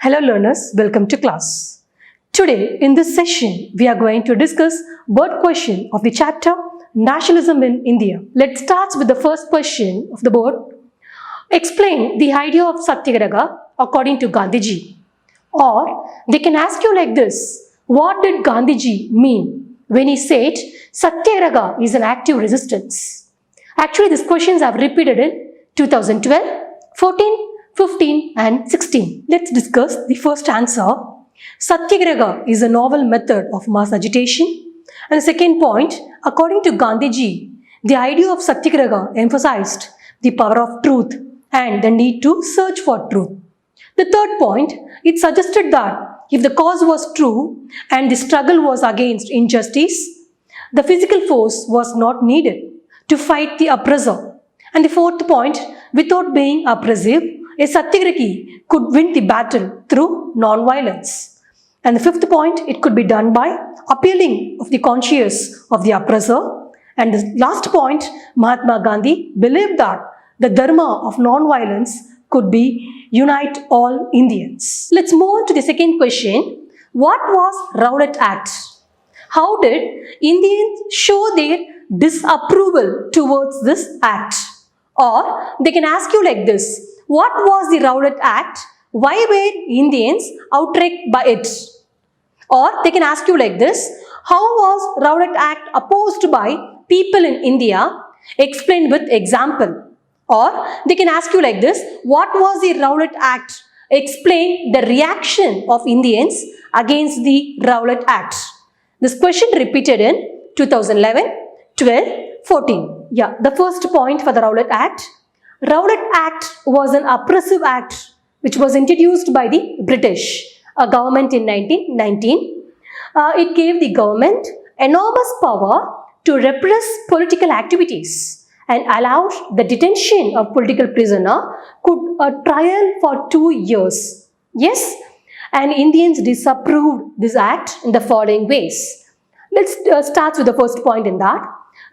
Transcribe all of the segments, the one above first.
Hello learners, welcome to class. Today in this session, we are going to discuss board question of the chapter Nationalism in India. Let's start with the first question of the board. Explain the idea of Satyagraha according to Gandhiji. Or they can ask you like this, what did Gandhiji mean when he said Satyagraha is an active resistance? Actually, these questions have repeated in 2012, 14, 15 and 16. Let's discuss the first answer. Satyagraha is a novel method of mass agitation. And the second point, according to Gandhiji, the idea of Satyagraha emphasized the power of truth and the need to search for truth. The third point, it suggested that if the cause was true and the struggle was against injustice, the physical force was not needed to fight the oppressor. And the fourth point, without being oppressive, a Satyagrahi could win the battle through non-violence. And the fifth point, it could be done by appealing of the conscience of the oppressor. And the last point, Mahatma Gandhi believed that the dharma of non-violence could be unite all Indians. Let's move on to the second question. What was Rowlatt Act? How did Indians show their disapproval towards this act? Or they can ask you like this, what was the Rowlatt Act? Why were Indians outraged by it? Or they can ask you like this, how was Rowlatt Act opposed by people in India? Explain with example. Or they can ask you like this, what was the Rowlatt Act? Explain the reaction of Indians against the Rowlatt Act. This question repeated in 2011, 12, 14. Yeah, the first point for the Rowlatt Act. Rowlatt Act was an oppressive act which was introduced by the British government in 1919. It gave the government enormous power to repress political activities and allowed the detention of political prisoner could trial for 2 years. Yes, and Indians disapproved this act in the following ways. Let's start with the first point in that.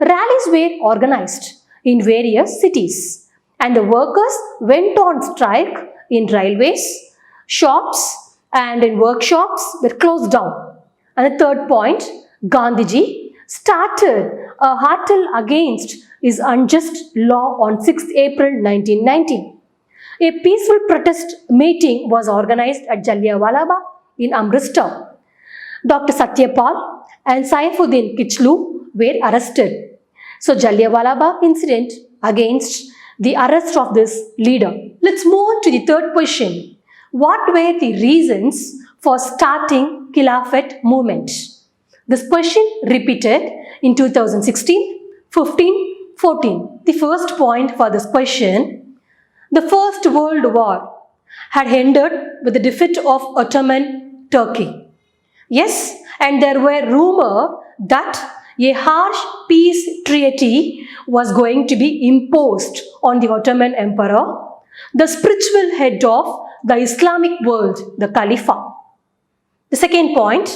Rallies were organized in various cities and the workers went on strike in railways, shops and in workshops were closed down. And the third point, Gandhiji started a hurtle against his unjust law on 6th April 1919. A peaceful protest meeting was organized at Jallianwala Bagh in Amritsar. Dr. Satyapal and Saifuddin Kichlu were arrested. So Jallianwala Bagh incident against the arrest of this leader. Let's move on to the third question. What were the reasons for starting Khilafat movement? This question repeated in 2016, 15, 14. The first point for this question, the First World War had ended with the defeat of Ottoman Turkey. Yes, and there were rumors that a harsh peace treaty was going to be imposed on the Ottoman Emperor, the spiritual head of the Islamic world, the Khalifa. The second point,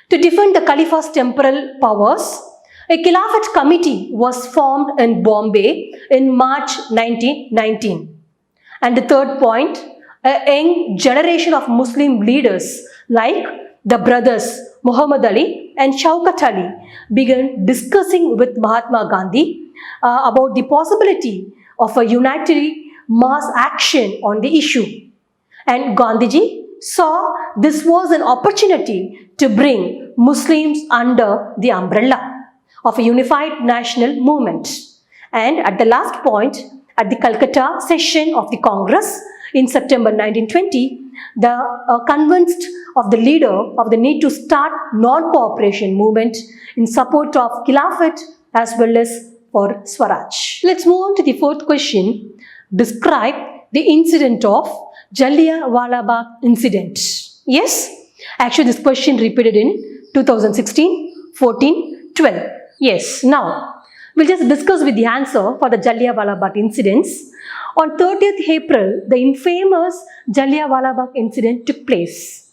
to defend the Khalifa's temporal powers, a Khilafat committee was formed in Bombay in March 1919. And the third point, a young generation of Muslim leaders like the brothers Muhammad Ali and Shaukat Ali began discussing with Mahatma Gandhi about the possibility of a unitary mass action on the issue. And Gandhiji saw this was an opportunity to bring Muslims under the umbrella of a unified national movement. And at the last point, at the Calcutta session of the Congress in September 1920, the convinced of the leader of the need to start non-cooperation movement in support of Khilafat as well as for Swaraj. Let's move on to the fourth question. Describe the incident of Jallianwala Bagh incident. Yes, actually this question repeated in 2016, 14, 12. Yes, now we'll just discuss with the answer for the Jallianwala Bagh incidents. On 30th April, the infamous Jallianwala Bagh incident took place.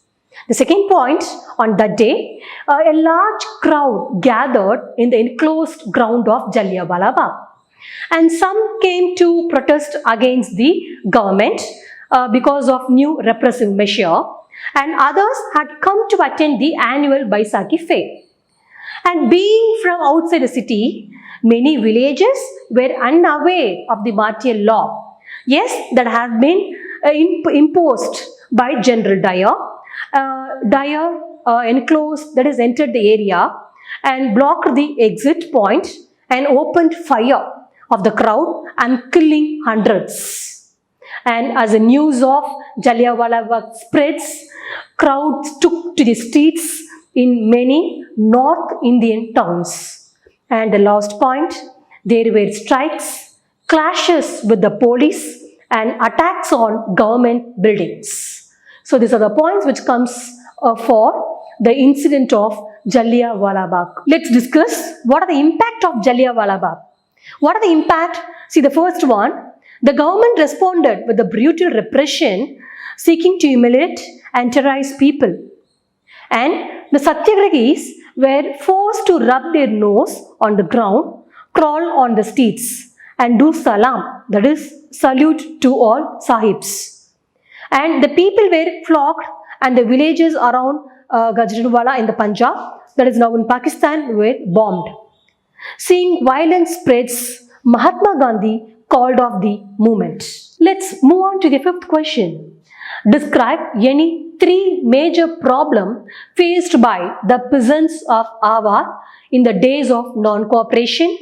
The second point, on that day, a large crowd gathered in the enclosed ground of Jallianwala Bagh. And some came to protest against the government because of new repressive measure. and others had come to attend the annual Baisakhi fair. And being from outside the city, many villages were unaware of the martial law. Yes, that had been imposed by General Dyer. Dyer enclosed, that is, entered the area and blocked the exit point and opened fire of the crowd and killing hundreds. And as the news of Jallianwala Bagh spreads, crowds took to the streets in many North Indian towns. And the last point, there were strikes, clashes with the police and attacks on government buildings. So these are the points which comes for the incident of Jallianwala Bagh. Let's discuss what are the impact of Jallianwala Bagh. What are the impact? See, the first one, the government responded with the brutal repression seeking to humiliate and terrorize people. And the Satyagrahis were forced to rub their nose on the ground, crawl on the streets and do salam, that is, salute to all sahibs. And the people were flogged and the villages around Gujranwala in the Punjab, that is now in Pakistan, were bombed. Seeing violence spreads, Mahatma Gandhi called off the movement. Let's move on to the fifth question. Describe any three major problems faced by the peasants of Awadh in the days of non-cooperation.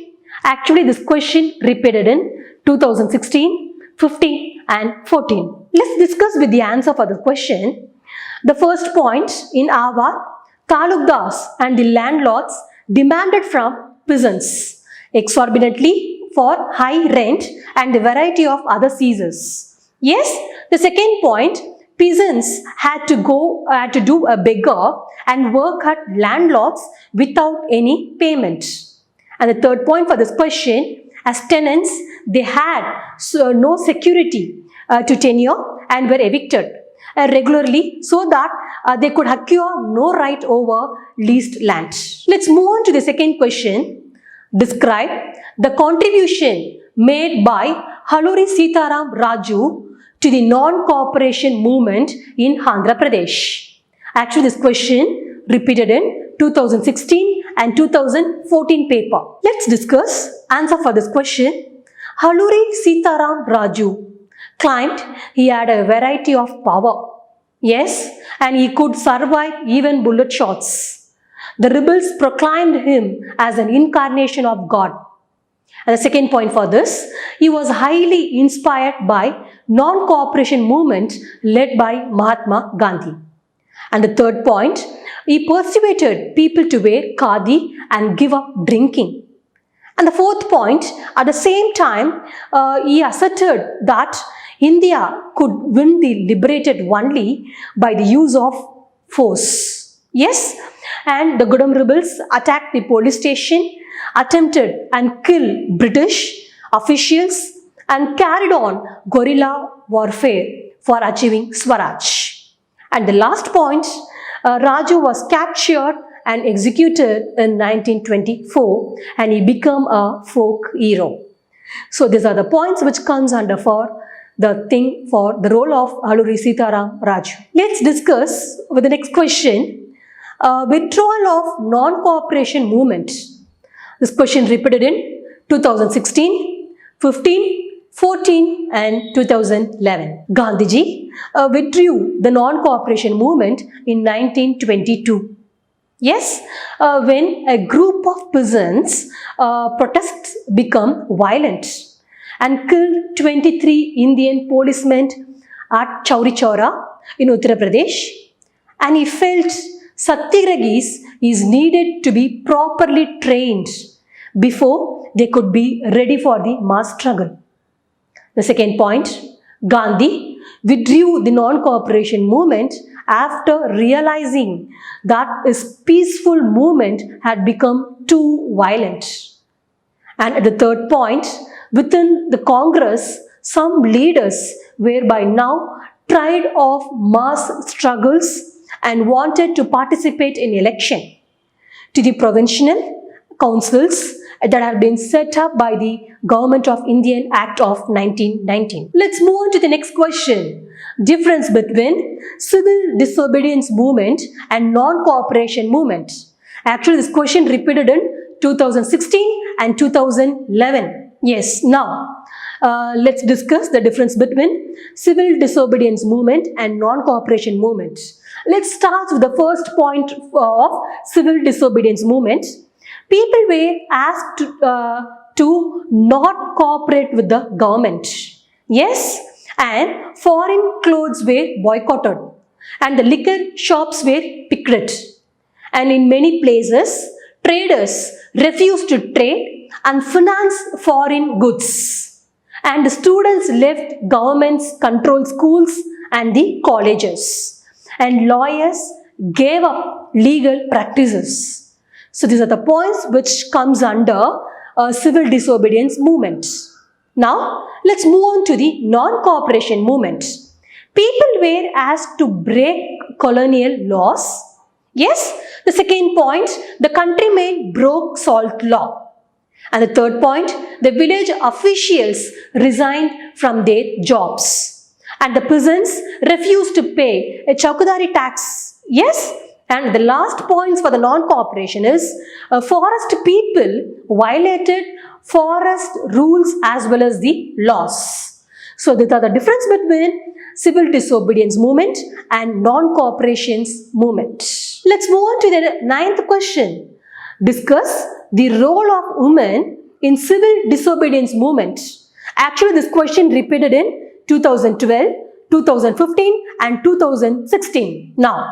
Actually, this question repeated in 2016, 15 and 14. Let's discuss with the answer for the question. The first point, in Awadh, Talukdars and the landlords demanded from peasants exorbitantly for high rent and a variety of other seizures. Yes, the second point, peasants had to do a beggar and work at landlords without any payment. And the third point for this question, as tenants, they had no security to tenure and were evicted regularly so that they could acquire no right over leased land. Let's move on to the second question. Describe the contribution made by Alluri Sitaram Raju to the non-cooperation movement in Andhra Pradesh. Actually, this question repeated in 2016 and 2014 paper. Let's discuss answer for this question. Alluri Sitaram Raju claimed he had a variety of power. Yes, and he could survive even bullet shots. The rebels proclaimed him as an incarnation of God. And the second point for this, he was highly inspired by non-cooperation movement led by Mahatma Gandhi. And the third point, he persuaded people to wear khadi and give up drinking. And the fourth point, at the same time, he asserted that India could win the liberated only by the use of force. Yes, and the Gudam rebels attacked the police station, attempted and killed British officials and carried on guerrilla warfare for achieving Swaraj. And the last point, Raju was captured and executed in 1924 and he became a folk hero. So these are the points which comes under for the role of Alluri Sitaram Raju. Let's discuss with the next question. Withdrawal of non-cooperation movement. This question repeated in 2016, 15, 14 and 2011. Gandhiji withdrew the non-cooperation movement in 1922. Yes, when a group of peasants protests become violent and killed 23 Indian policemen at Chauri Chaura in Uttar Pradesh, and he felt Satyagrahis is needed to be properly trained before they could be ready for the mass struggle. The second point, Gandhi withdrew the non-cooperation movement after realizing that his peaceful movement had become too violent. And at the third point, within the Congress, some leaders were by now tired of mass struggles and wanted to participate in election to the provincial councils that have been set up by the Government of Indian Act of 1919. Let's move on to the next question. difference between civil disobedience movement and non-cooperation movement. Actually, this question repeated in 2016 and 2011. Yes, now let's discuss the difference between civil disobedience movement and non-cooperation movement. Let's start with the first point of civil disobedience movement. People were asked to not cooperate with the government. Yes, and foreign clothes were boycotted and the liquor shops were picketed. And in many places, traders refused to trade and finance foreign goods. And the students left governments controlled schools and the colleges. And lawyers gave up legal practices. So these are the points which comes under civil disobedience movement. Now let's move on to the non-cooperation movement. People were asked to break colonial laws. Yes, the second point, the countrymen broke salt law. And the third point, the village officials resigned from their jobs. And the peasants refused to pay a Chaukadari tax. Yes, and the last points for the non-cooperation is forest people violated forest rules as well as the laws. So these are the difference between civil disobedience movement and non-cooperation movement. Let's move on to the ninth question. Discuss the role of women in civil disobedience movement. Actually, this question repeated in 2012, 2015 and 2016. Now,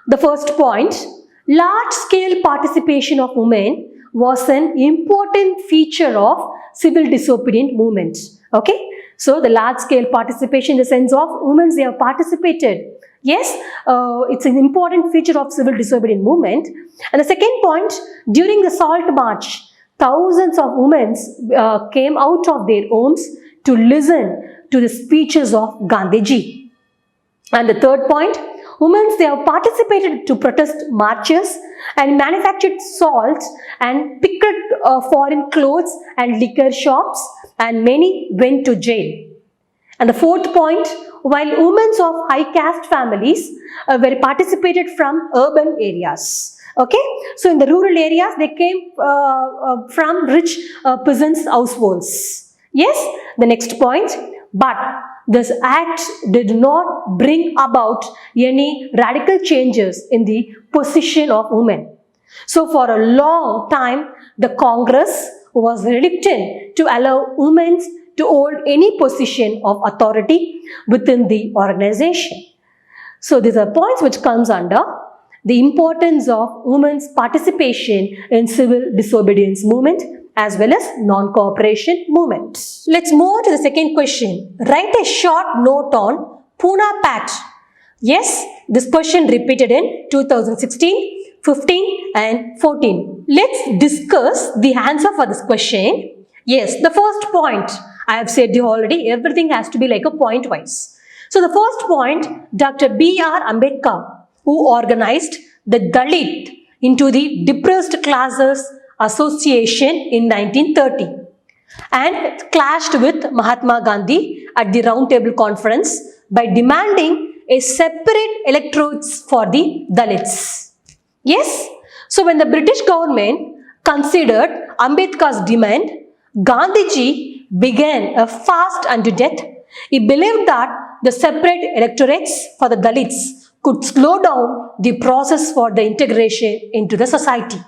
the first point, large-scale participation of women was an important feature of civil disobedience movement. Okay, so the large-scale participation in the sense of women, they have participated. Yes, it's an important feature of civil disobedience movement. And the second point, during the Salt March, thousands of women came out of their homes to listen to the speeches of Gandhiji. And the third point, women, they have participated to protest marches and manufactured salt and picketed foreign clothes and liquor shops, and many went to jail. And the fourth point, while women of high caste families were participated from urban areas. Okay, so in the rural areas, they came from rich peasants' households. Yes, the next point, but this act did not bring about any radical changes in the position of women. So for a long time, the Congress was reluctant to allow women to hold any position of authority within the organization. So these are points which comes under the importance of women's participation in civil disobedience movement as well as non-cooperation movement. Let's move on to the second question. Write a short note on Pune Pact. Yes, this question repeated in 2016, 15 and 14. Let's discuss the answer for this question. Yes, the first point, I have said already, everything has to be like a point wise. So the first point, Dr. B.R. Ambedkar, who organized the Dalit into the Depressed Classes Association in 1930 and clashed with Mahatma Gandhi at the Round Table Conference by demanding a separate electorates for the Dalits. Yes, so when the British government considered Ambedkar's demand, Gandhiji began a fast unto death. He believed that the separate electorates for the Dalits could slow down the process for the integration into the society.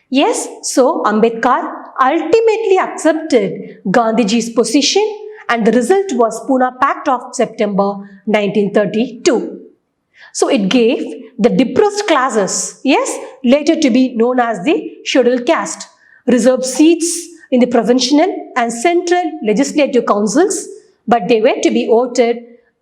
Yes, so Ambedkar ultimately accepted Gandhiji's position and the result was Pune Pact of September 1932. So it gave the depressed classes, yes, later to be known as the scheduled caste, reserved seats in the provincial and central legislative councils, but they were to be voted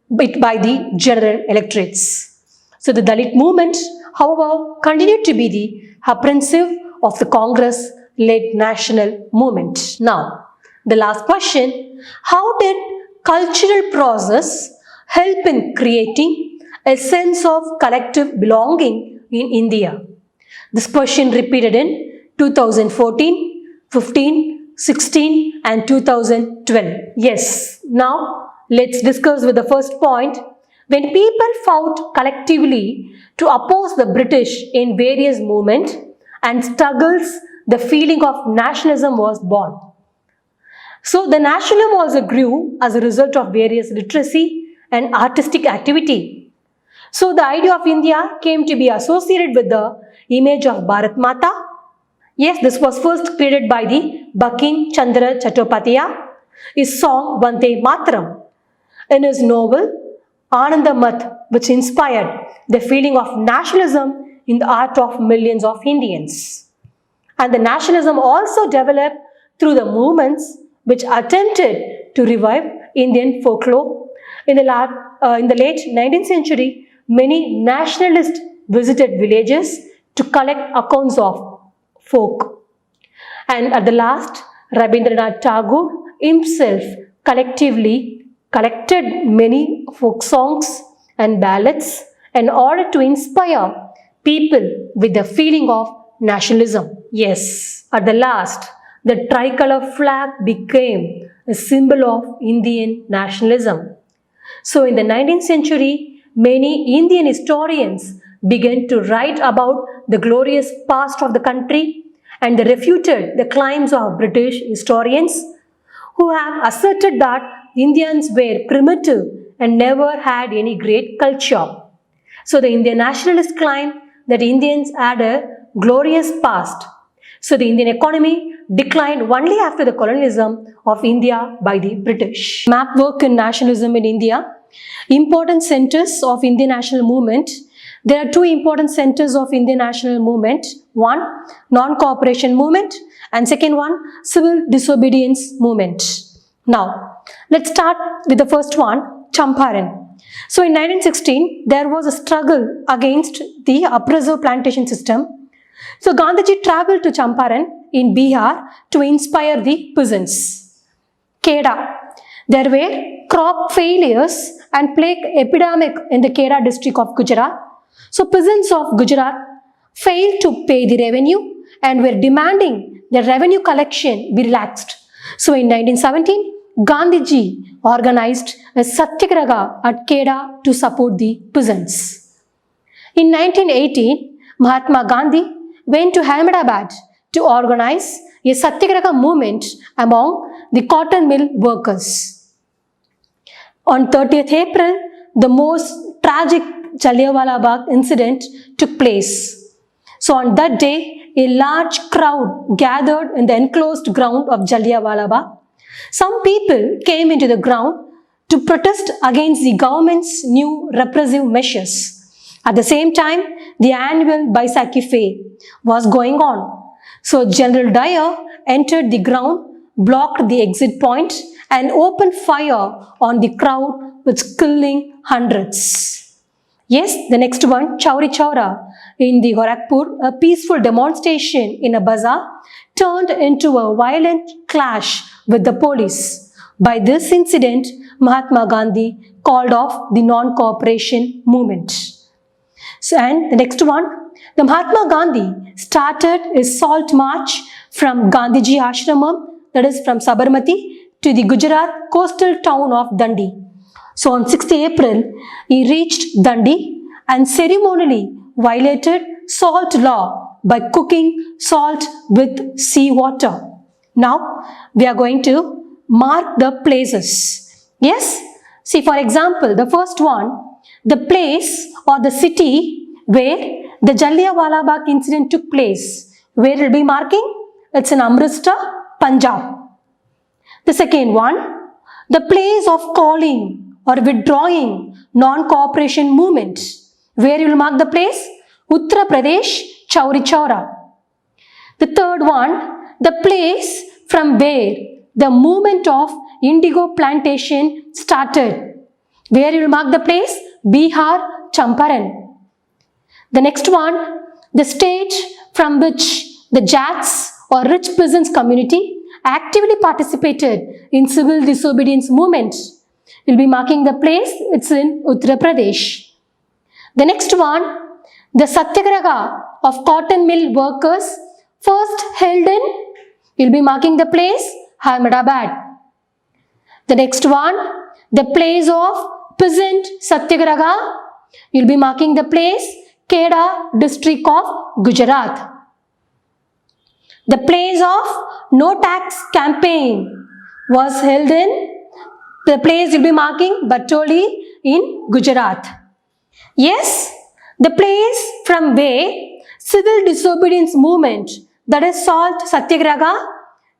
by the general electorates. So the Dalit movement, however, continued to be the offensive of the Congress-led national movement. Now, the last question, how did cultural process help in creating a sense of collective belonging in India? This question repeated in 2014, 15, 16 and 2012. Yes, now let's discuss with the first point. When people fought collectively to oppose the British in various movements and struggles, the feeling of nationalism was born. So the nationalism also grew as a result of various literacy and artistic activity. So the idea of India came to be associated with the image of Bharat Mata. Yes, this was first created by the Bankim Chandra Chattopadhyay. His song Vande Mataram. In his novel Anandamath, which inspired the feeling of nationalism in the heart of millions of Indians. And the nationalism also developed through the movements which attempted to revive Indian folklore. In the late 19th century, many nationalists visited villages to collect accounts of folk. And at the last, Rabindranath Tagore himself collectively collected many folk songs and ballads in order to inspire people with the feeling of nationalism. Yes, at the last, the tricolor flag became a symbol of Indian nationalism. So in the 19th century, many Indian historians began to write about the glorious past of the country and they refuted the claims of British historians who have asserted that Indians were primitive and never had any great culture. So the Indian nationalists claim that Indians had a glorious past. So the Indian economy declined only after the colonialism of India by the British. Map work in nationalism in India. Important centers of Indian national movement. There are two important centers of Indian national movement. One, non-cooperation movement, and second one, civil disobedience movement. Now, let's start with the first one, Champaran. So in 1916, there was a struggle against the oppressive plantation system. So Gandhiji traveled to Champaran in Bihar to inspire the peasants. Kheda. There were crop failures and plague epidemic in the Kheda district of Gujarat. So peasants of Gujarat failed to pay the revenue and were demanding the revenue collection be relaxed. So in 1917, Gandhiji organized a satyagraha at Kheda to support the peasants. In 1918, Mahatma Gandhi went to Ahmedabad to organize a satyagraha movement among the cotton mill workers. On 30th April, the most tragic Jallianwala Bagh incident took place. So on that day, a large crowd gathered in the enclosed ground of Jallianwala Bagh. Some people came into the ground to protest against the government's new repressive measures. At the same time, the annual Baisakhi fair was going on. So General Dyer entered the ground, blocked the exit point and opened fire on the crowd with killing hundreds. Yes, the next one, Chauri Chaura in the Gorakhpur, a peaceful demonstration in a bazaar turned into a violent clash with the police. By this incident, Mahatma Gandhi called off the non-cooperation movement. So, and the next one, the Mahatma Gandhi started his salt march from Gandhiji Ashramam, that is from Sabarmati, to the Gujarat coastal town of Dandi. So on 6th April, he reached Dandi and ceremonially violated salt law by cooking salt with seawater. Now, we are going to mark the places. Yes? See, for example, the first one, the place or the city where the Jallianwala Bagh incident took place. Where it will be marking? It's in Amritsar, Punjab. The second one, the place of calling or withdrawing non-cooperation movement. Where you will mark the place? Uttar Pradesh, Chauri Chaura. The third one, the place from where the movement of indigo plantation started. Where you will mark the place? Bihar, Champaran. The next one, the state from which the Jats or rich peasants community actively participated in civil disobedience movement. You'll be marking the place, it's in Uttar Pradesh. The next one, the Satyagraha of cotton mill workers first held in, you'll be marking the place, Ahmedabad. The next one, The place of peasant Satyagraha, you'll be marking the place Kheda district of Gujarat. The place of no tax campaign was held in, the place you'll be marking Batoli in Gujarat. Yes, the place from where civil disobedience movement, that is salt satyagraha,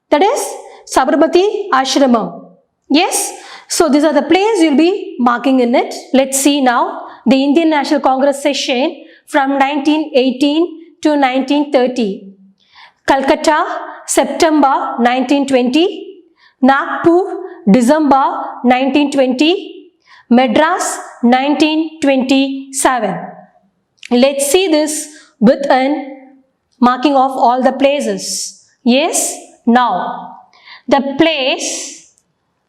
that is Sabarmati Ashramam. Yes, so these are the places you'll be marking in it. Let's see now the Indian National Congress session from 1918 to 1930. Calcutta, September 1920. Nagpur, December 1920. Madras, 1927. Let's see this with an marking of all the places. Yes, now the place,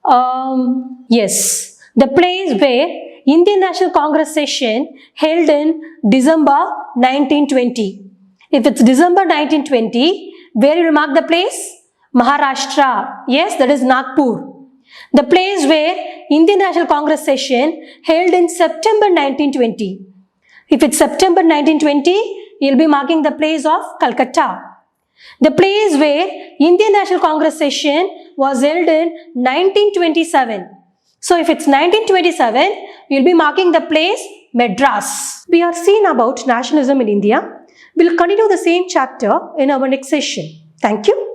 the place where Indian National Congress session held in December 1920. If it's December 1920, where you will mark the place? Maharashtra. Yes, that is Nagpur. The place where Indian National Congress session held in September 1920. If it's September 1920, you'll be marking the place of Calcutta. The place where Indian National Congress session was held in 1927. So if it's 1927, you'll be marking the place Madras. We are seeing about nationalism in India. We'll continue the same chapter in our next session. Thank you.